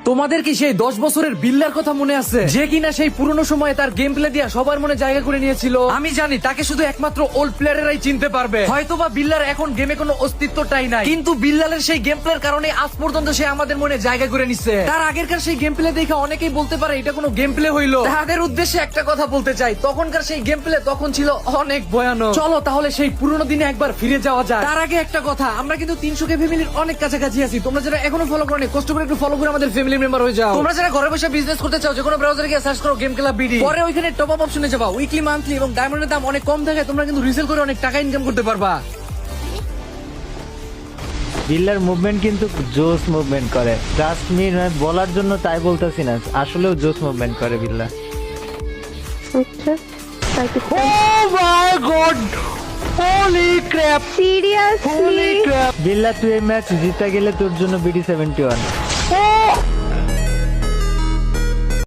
তোমাদের কি সেই 10 বছরের বিল্লার কথা মনে আছে, যে কিনা সেই পুরনো সময়ে তার গেম প্লে দিয়া সবার মনে জায়গা করে নিয়েছিল? আমি জানি তাকে শুধু একমাত্র ওল্ড প্লেয়ারেরাই চিনতে পারবে। হয়তোবা বিল্লার এখন গেমে কোনো অস্তিত্বটাই নাই, কিন্তু বিল্লালের সেই গেম প্লের কারণে আজ পর্যন্ত সে আমাদের মনে জায়গা করে নিচ্ছে। তার আগেরকার সেই গেম প্লে দেখে অনেকেই বলতে পারে এটা কোনো গেম প্লে হইলো। তাদের উদ্দেশ্যে একটা কথা বলতে চাই, তখনকার সেই গেম প্লে তখন ছিল অনেক ভয়ানক। চলো তাহলে সেই পুরনো দিনে একবার ফিরে যাওয়া যায়। তার আগে একটা কথা, আমরা কিন্তু 300K ফ্যামিলির অনেক কাছাকাছি আছি। তোমরা যারা এখনো ফলো করো, কষ্ট করে একটু ফলো করে আমাদের ফ্যামিলি মেম্বার হয়ে যাও। তোমরা যারা ঘরে বসে বিজনেস করতে চাও, যে কোনো ব্রাউজারে গিয়ে সার্চ করো গেম ক্লাব বিডি, পরে ওইখানে টপ আপ অপশনে যাবা। উইকলি, মান্থলি এবং ডায়মন্ডের দাম অনেক কম থাকে, তোমরা কিন্তু রিসেল করে অনেক টাকা ইনকাম করতে পারবা। বিল্লার মুভমেন্ট কিন্তু জোস মুভমেন্ট করে, ট্রাস্ট মি, বলার জন্য তাই বলতেছি না, আসলেও জোস মুভমেন্ট করে বিল্লা। আচ্ছা oh my God, holy crap, seriously holy crap. Billa তুই এই ম্যাচ জিতে গেলে তোর জন্য বিডি 71।